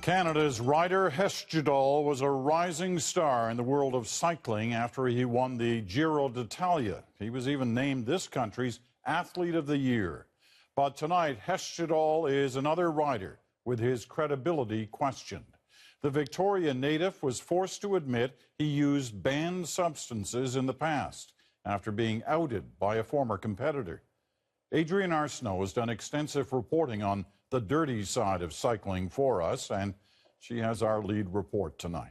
Canada's Ryder Hesjedal was a rising star in the world of cycling after he won the Giro d'Italia. He was even named this country's Athlete of the Year. But tonight, Hesjedal is another rider with his credibility questioned. The Victorian native was forced to admit he used banned substances in the past after being outed by a former competitor. Adrian Arsenault has done extensive reporting on the dirty side of cycling for us, and she has our lead report tonight.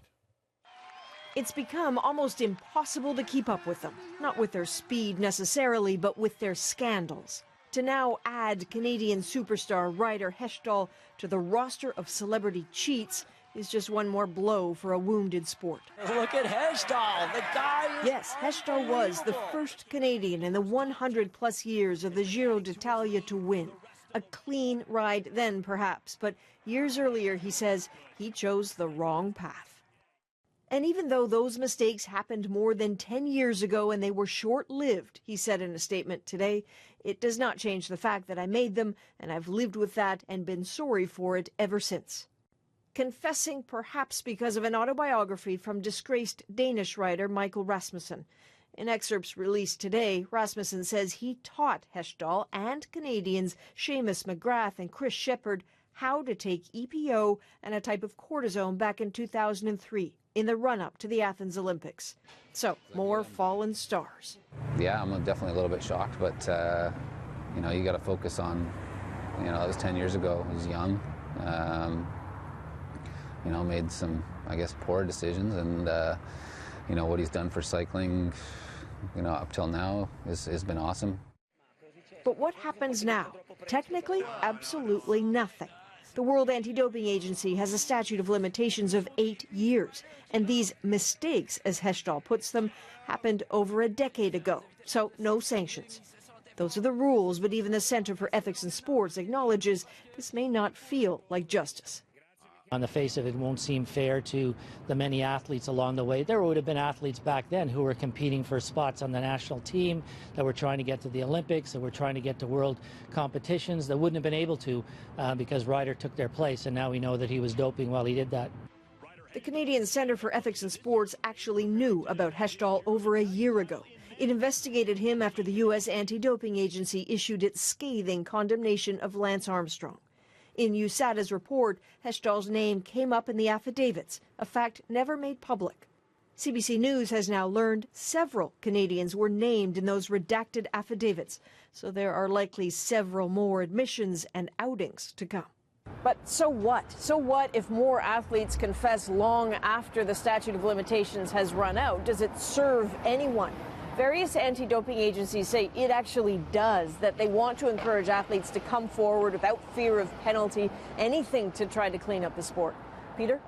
It's become almost impossible to keep up with them, not with their speed necessarily, but with their scandals. To now add Canadian superstar Ryder Hesjedal to the roster of celebrity cheats is just one more blow for a wounded sport. Look at Hesjedal, the guy is... Yes, Hesjedal was the first Canadian in the 100-plus years of the Giro d'Italia to win. A clean ride then, perhaps, but years earlier, he says, he chose the wrong path. And even though those mistakes happened more than 10 years ago and they were short-lived, he said in a statement today, it does not change the fact that I made them, and I've lived with that and been sorry for it ever since. Confessing perhaps because of an autobiography from disgraced Danish writer Michael Rasmussen. In excerpts released today, Rasmussen says he taught Hesjedal and Canadians Seamus McGrath and Chris Shepherd how to take EPO and a type of cortisone back in 2003 in the run-up to the Athens Olympics. So, more fallen stars. Yeah, I'm definitely a little bit shocked, but, you got to focus on, that was 10 years ago. He was young, made some, poor decisions, and, what he's done for cycling, up till now has been awesome. But what happens now? Technically, absolutely nothing. The World Anti-Doping Agency has a statute of limitations of 8 years, and these mistakes, as Hesjedal puts them, happened over a decade ago, so no sanctions. Those are the rules, but even the Center for Ethics in Sports acknowledges this may not feel like justice. On the face of it, won't seem fair to the many athletes along the way. There would have been athletes back then who were competing for spots on the national team, that were trying to get to the Olympics, that were trying to get to world competitions, that wouldn't have been able to because Ryder took their place, and now we know that he was doping while he did that. The Canadian Centre for Ethics in Sports actually knew about Hesjedal over a year ago. It investigated him after the U.S. Anti-Doping Agency issued its scathing condemnation of Lance Armstrong. In USADA's report, Hesjedal's name came up in the affidavits, a fact never made public. CBC News has now learned several Canadians were named in those redacted affidavits, so there are likely several more admissions and outings to come. But so what? So what if more athletes confess long after the statute of limitations has run out? Does it serve anyone? Various anti-doping agencies say it actually does, that they want to encourage athletes to come forward without fear of penalty, anything to try to clean up the sport. Peter?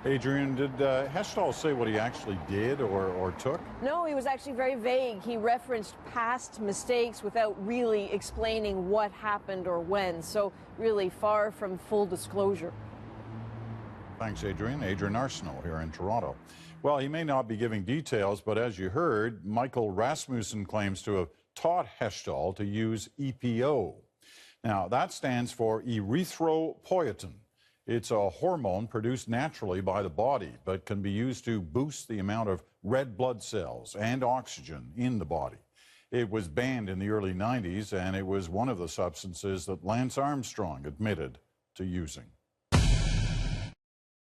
Adrian, did Hesjedal say what he actually did or took? No, he was actually very vague. He referenced past mistakes without really explaining what happened or when, so really far from full disclosure. Thanks, Adrian. Adrian Arsenault here in Toronto. Well, he may not be giving details, but as you heard, Michael Rasmussen claims to have taught Hesjedal to use EPO. Now, that stands for erythropoietin. It's a hormone produced naturally by the body, but can be used to boost the amount of red blood cells and oxygen in the body. It was banned in the early 90s, and it was one of the substances that Lance Armstrong admitted to using.